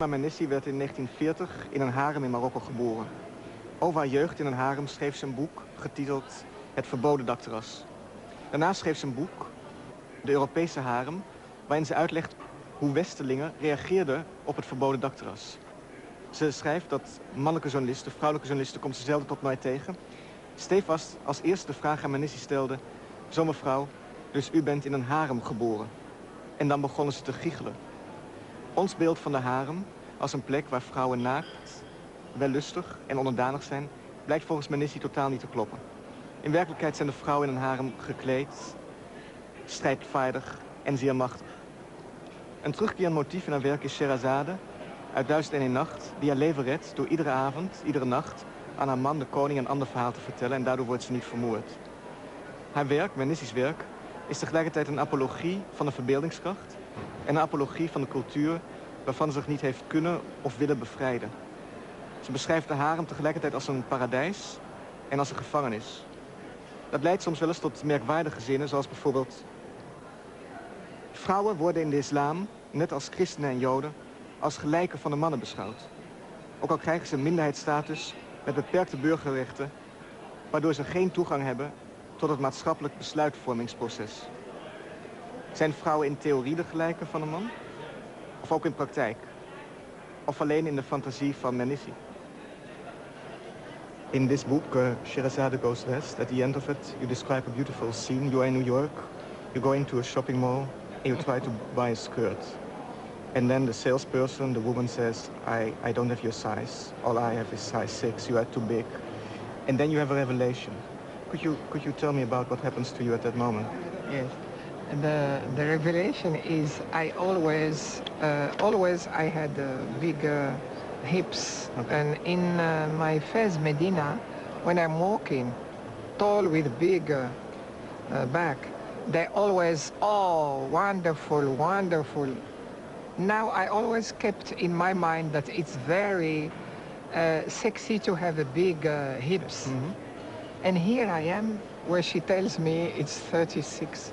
المرنيسي werd in 1940 in een harem in Marokko geboren. Over haar jeugd in een harem schreef ze een boek getiteld Het verboden dakterras. Daarna schreef ze een boek, De Europese harem, waarin ze uitlegt hoe Westelingen reageerden op het verboden dakterras. Ze schrijft dat mannelijke journalisten, vrouwelijke journalisten komt ze zelden tot nooit tegen. Stevast als eerste de vraag aan Mernissi stelde: zo mevrouw, dus u bent in een harem geboren. En dan begonnen ze te giechelen. Ons beeld van de harem als een plek waar vrouwen naakt, wellustig en onderdanig zijn, blijkt volgens Mernissi totaal niet te kloppen. In werkelijkheid zijn de vrouwen in een harem gekleed, strijdvaardig en zeer machtig. Een terugkerend motief in haar werk is Sherazade uit 1001 Nacht, die haar leven redt door iedere avond, iedere nacht aan haar man, de koning, een ander verhaal te vertellen en daardoor wordt ze niet vermoord. Haar werk, Mernissi's werk, is tegelijkertijd een apologie van de verbeeldingskracht en een apologie van de cultuur waarvan ze zich niet heeft kunnen of willen bevrijden. Ze beschrijft de harem tegelijkertijd als een paradijs en als een gevangenis. Dat leidt soms wel eens tot merkwaardige zinnen, zoals bijvoorbeeld: vrouwen worden in de islam, net als christenen en joden, als gelijken van de mannen beschouwd. Ook al krijgen ze minderheidsstatus met beperkte burgerrechten, waardoor ze geen toegang hebben tot het maatschappelijk besluitvormingsproces. Zijn vrouwen in theorie de gelijken van een man? Of ook in praktijk? Of alleen in de fantasie van Mernissi? In this book, Sherazade Goes West, at the end of it, you describe a beautiful scene. You are in New York, you go into a shopping mall, and you try to buy a skirt. And then the salesperson, the woman says, I don't have your size. All I have is size 6, you are too big. And then you have a revelation. Could you tell me about what happens to you at that moment? Yes. The revelation is I always I had big hips. Okay. And in my Fez Medina, when I'm walking, tall with big back, they always, oh, wonderful, wonderful. Now I always kept in my mind that it's very sexy to have a big hips. Mm-hmm. And here I am, where she tells me it's 36,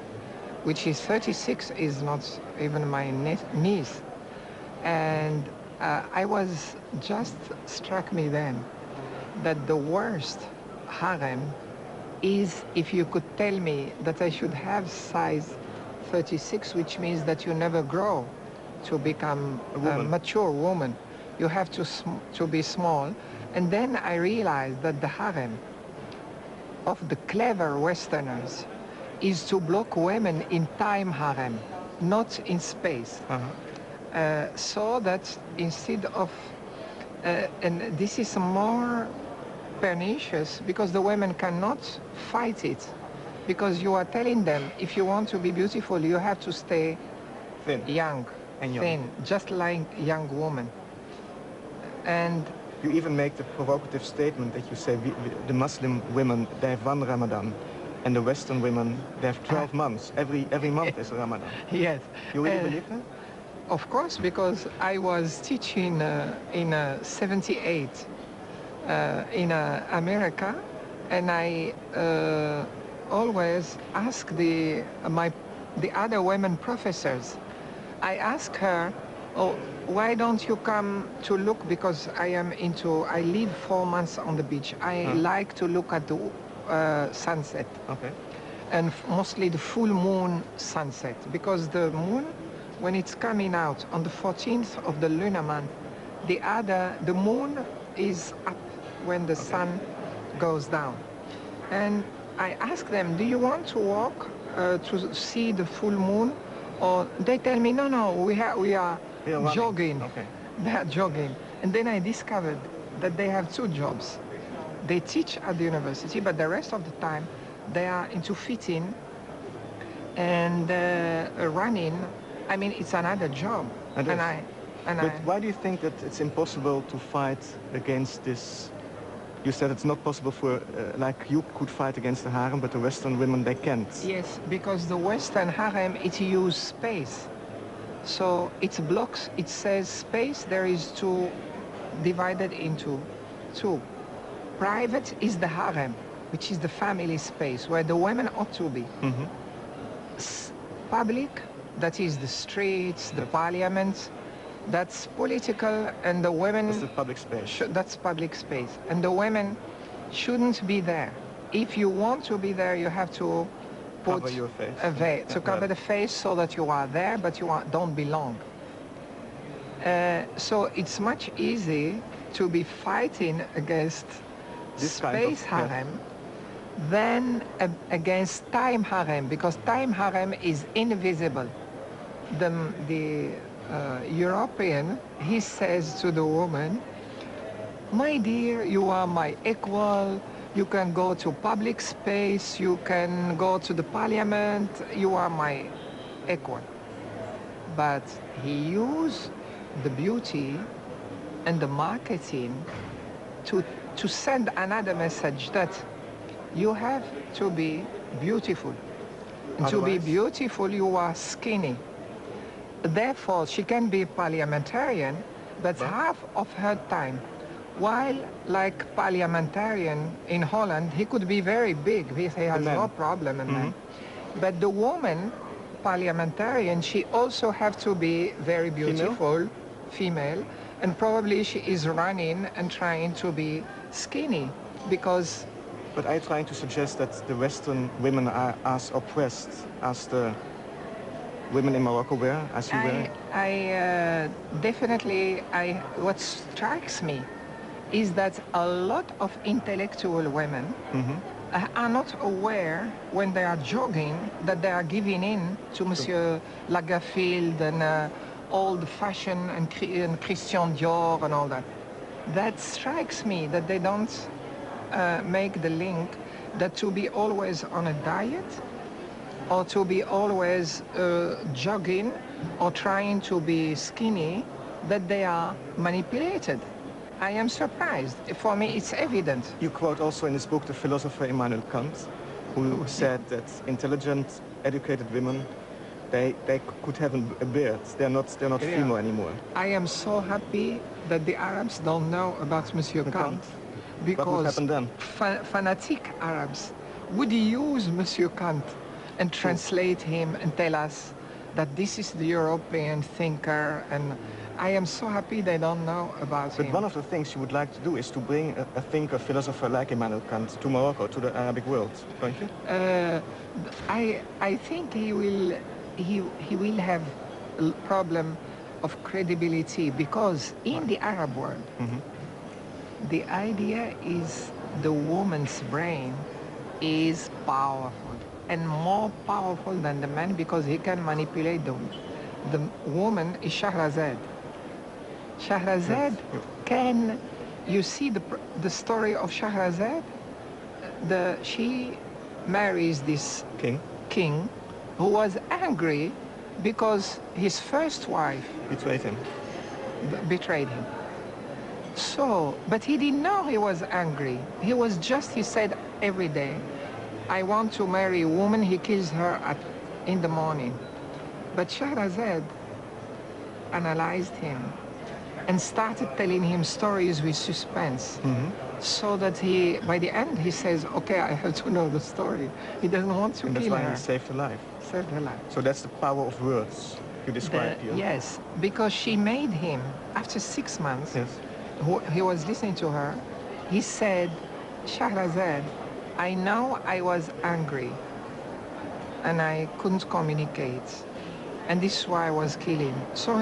which is 36 is not even my knees. And I was just struck me then that the worst harem is if you could tell me that I should have size 36, which means that you never grow to become a mature woman. You have to be small. And then I realized that the harem of the clever Westerners is to block women in time harem, not in space. So that instead of, and this is more pernicious because the women cannot fight it, because you are telling them if you want to be beautiful you have to stay thin, thin, just like young woman. And you even make the provocative statement that you say the Muslim women, they have one Ramadan, and the Western women, they have 12 months. Every month is a Ramadan. Yes. You really believe that? Of course, because I was teaching in 78 in America, and I always ask the other women professors. I ask her, oh, why don't you come to look, because I live 4 months on the beach. I like to look at the sunset. Okay. And mostly the full moon sunset, because the moon, when it's coming out on the 14th of the lunar month, the moon is up when the sun goes down. And I ask them, do you want to walk to see the full moon? Or they tell me, no, we are jogging. Okay. They are jogging. And then I discovered that they have 2 jobs. They teach at the university, but the rest of the time they are into fitting and running. I mean, it's another job. But why do you think that it's impossible to fight against this? You said it's not possible for, like you could fight against the harem, but the Western women, they can't. Yes, because the Western harem, it uses space. So it blocks, it says space, there is divided into 2. Private is the harem, which is the family space, where the women ought to be. Mm-hmm. Public, that is the streets, the parliament, That's political, and the women... That's the public space. That's public space. And the women shouldn't be there. If you want to be there, you have to put Cover your face. a veil, to cover the face so that you are there, but you don't belong. So it's much easy to be fighting against This space harem than against time harem, because time harem is invisible. The European, he says to the woman, my dear, you are my equal, you can go to public space, you can go to the parliament, you are my equal. But he used the beauty and the marketing to send another message that you have to be beautiful. And to be beautiful, you are skinny. Therefore, she can be parliamentarian, but half of her time. While, like parliamentarian in Holland, he could be very big. He has no problem in that. But the woman parliamentarian, she also have to be very beautiful, female, and probably she is running and trying to be skinny because... But I'm trying to suggest that the Western women are as oppressed as the women in Morocco were, as you were? Definitely, what strikes me is that a lot of intellectual women are not aware when they are jogging that they are giving in to Monsieur Lagerfeld and old-fashioned and Christian Dior and all that. That strikes me that they don't make the link that to be always on a diet or to be always jogging or trying to be skinny, that they are manipulated. I am surprised. For me, it's evident. You quote also in this book the philosopher Immanuel Kant, who said that intelligent, educated women, they could have a beard. They're not female anymore. I am so happy that the Arabs don't know about Monsieur Kant. Because what would happen then? Fanatic Arabs would use Monsieur Kant and translate him and tell us that this is the European thinker, and I am so happy they don't know about him. But one of the things you would like to do is to bring a thinker, philosopher like Immanuel Kant to Morocco, to the Arabic world, don't you? I think he will have a problem of credibility because in the Arab world, the idea is the woman's brain is powerful and more powerful than the man because he can manipulate the woman is Shahrazad. Shahrazad can, you see the story of Shahrazad? She marries this king who was angry because his first wife betrayed him. So, but he didn't know he was angry. He said every day, I want to marry a woman, he kills her in the morning. But Shahrazad analyzed him and started telling him stories with suspense. So that by the end, he says, okay, I have to know the story. He doesn't want to kill her. And that's why he saved her life. Saved her life. So that's the power of words you described here. Yes, because she made him, after 6 months, he was listening to her, he said, Shahrazad, I know I was angry and I couldn't communicate. And this is why I was killing. So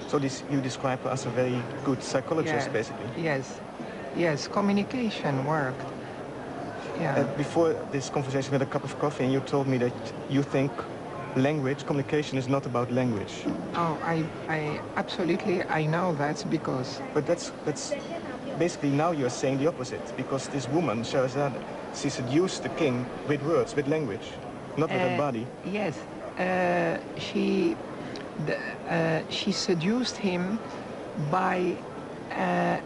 So you describe her as a very good psychologist, basically. Yes, communication worked. Yeah. Before this conversation, we had a cup of coffee, and you told me that you think communication is not about language. Oh, I absolutely, I know that because... But that's basically now you're saying the opposite, because this woman, Shahrazad, she seduced the king with words, with language, not with her body. Yes, she seduced him by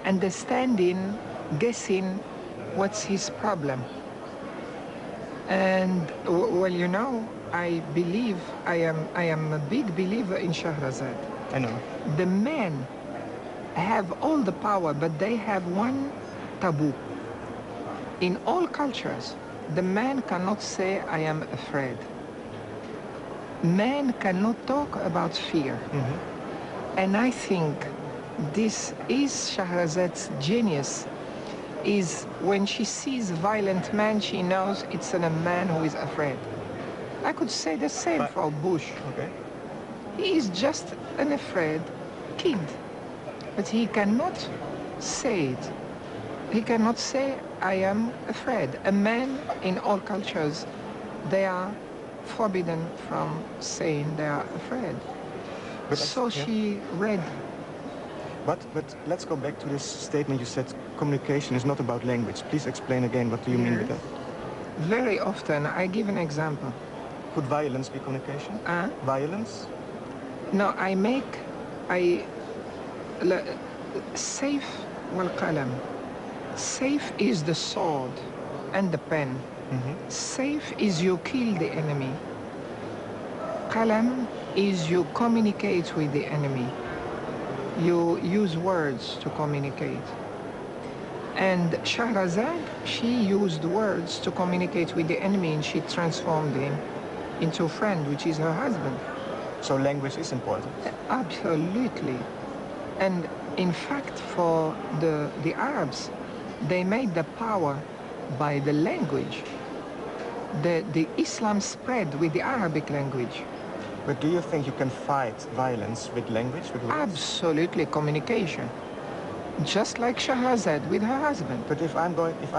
understanding, guessing what's his problem. And well, you know, I am a big believer in Shahrazad. I know. The men have all the power, but they have one taboo. In all cultures, the man cannot say, I am afraid. Men cannot talk about fear. And I think this is Shahrazad's genius, is when she sees a violent man, she knows it's a man who is afraid. I could say the same for Bush. Okay. He is just an afraid kid, but he cannot say it. He cannot say, I am afraid. A man in all cultures, they are forbidden from saying they are afraid. But so she read. But let's go back to this statement you said, communication is not about language. Please explain again, what do you mean with that? Very often, I give an example. Could violence be communication? Violence? No, Safe والقلم. Safe is the sword and the pen. Safe is you kill the enemy. Qalam is you communicate with the enemy. You use words to communicate. And Shahrazad, she used words to communicate with the enemy, and she transformed him into a friend, which is her husband. So language is important? Absolutely. And in fact, for the Arabs, they made the power by the language. The Islam spread with the Arabic language. But do you think you can fight violence with language, with words? Absolutely, communication. Just like Shahrazad with her husband. But if I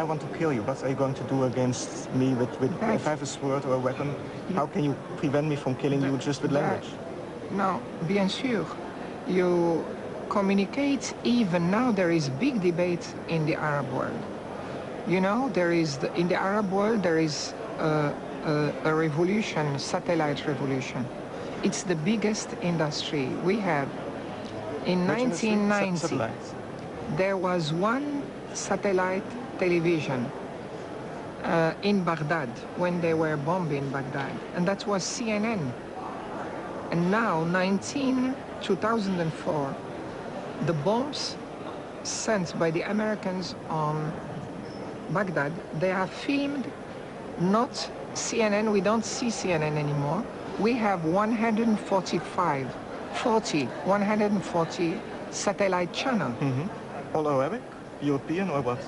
want to kill you, what are you going to do against me if I have a sword or a weapon? How can you prevent me from killing you just with language? No, bien sûr. You communicate. Even now there is big debate in the Arab world. You know, in the Arab world there is a revolution, satellite revolution. It's the biggest industry we have. In 1990, there was one satellite television in Baghdad when they were bombing Baghdad, and that was CNN. And now, 2004, the bombs sent by the Americans on Baghdad, they are filmed, not CNN, we don't see CNN anymore. We have 140 satellite channel. All Arabic, European, or what?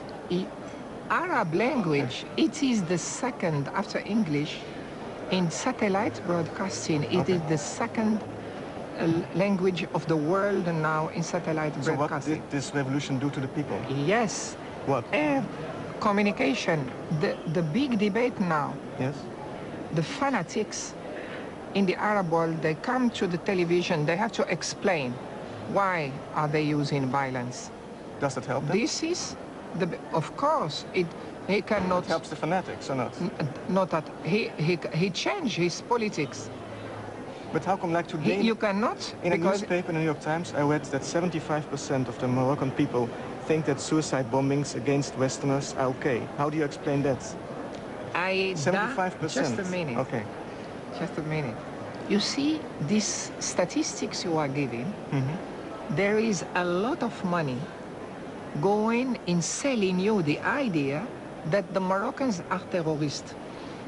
Arab language, it is the second after English in satellite broadcasting. It is the second language of the world now in satellite broadcasting. So what did this revolution do to the people? Yes. What? Communication. The big debate now. Yes. The fanatics in the Arab world, they come to the television, they have to explain why are they using violence. Does that help them? This is, of course, he cannot... It helps the fanatics or not? Not that. He changed his politics. But how come, like today... You cannot... In a newspaper in the New York Times, I read that 75% of the Moroccan people think that suicide bombings against Westerners are okay. How do you explain that? 75%? Just a minute. Okay. Just a minute. You see, these statistics you are giving, there is a lot of money going in selling you the idea that the Moroccans are terrorists.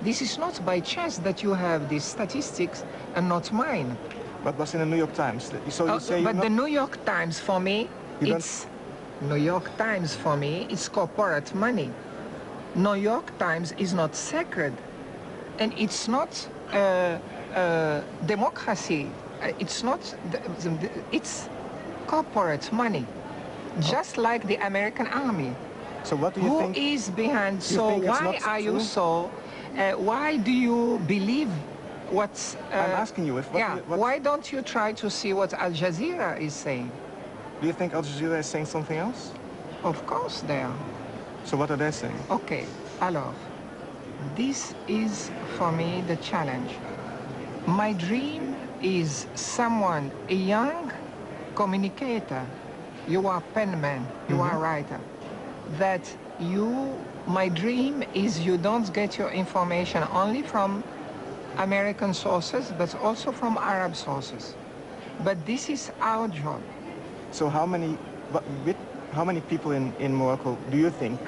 This is not by chance that you have these statistics and not mine. But was in the New York Times. So you say but the New York Times for me, New York Times for me, it's corporate money. New York Times is not sacred, and it's not democracy. It's not. It's corporate money, just like the American army. So what do you think? Who is behind? So why are you so? Why do you believe what's? I'm asking you if. Why don't you try to see what Al Jazeera is saying? Do you think Al Jazeera is saying something else? Of course they are. So what are they saying? Okay, alors, this is for me the challenge. My dream is someone, a young communicator. You are penman, you are writer. That my dream is you don't get your information only from American sources, but also from Arab sources. But this is our job. So how many people in Morocco do you think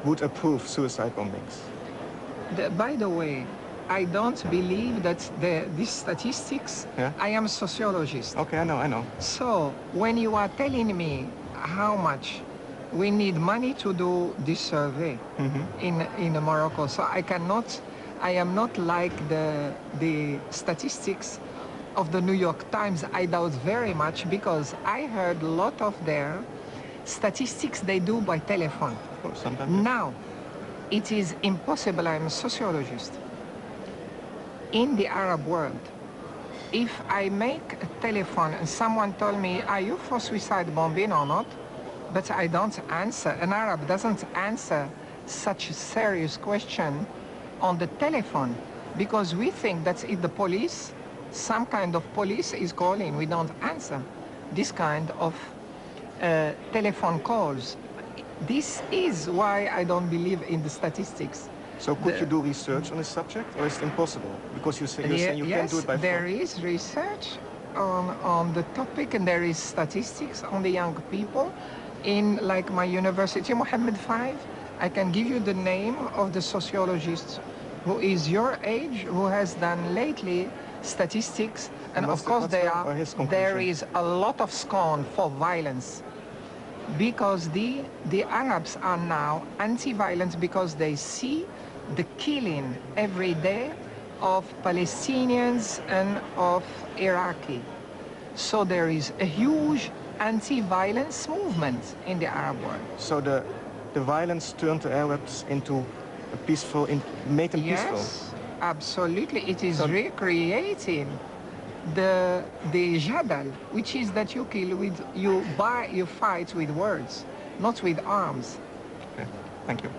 would approve suicide bombings? By the way, I don't believe that these statistics, Yeah. I am a sociologist. Okay, I know. So when you are telling me how much we need money to do this survey in Morocco, so I am not like the statistics of the New York Times. I doubt very much, because I heard a lot of their statistics they do by telephone. Of course, sometimes. Now, it is impossible. I'm a sociologist. In the Arab world, if I make a telephone and someone told me, are you for suicide bombing or not? But I don't answer. An Arab doesn't answer such a serious question on the telephone, because we think that if the police, some kind of police is calling, we don't answer this kind of telephone calls. This is why I don't believe in the statistics. So could you do research on this subject, or is it impossible? Because you're saying you can't do it by phone. There is research on the topic, and there is statistics on the young people. In like my university, Mohammed V, I can give you the name of the sociologist who is your age, who has done lately statistics, and of course there is a lot of scorn for violence, because the Arabs are now anti-violence, because they see the killing every day of Palestinians and of Iraqi. So there is a huge anti-violence movement in the Arab world. So the violence turned the Arabs into a peaceful, made them peaceful. Yes, absolutely. It is recreating the jadal, which is that you kill with, you fight with words, not with arms. Okay, thank you.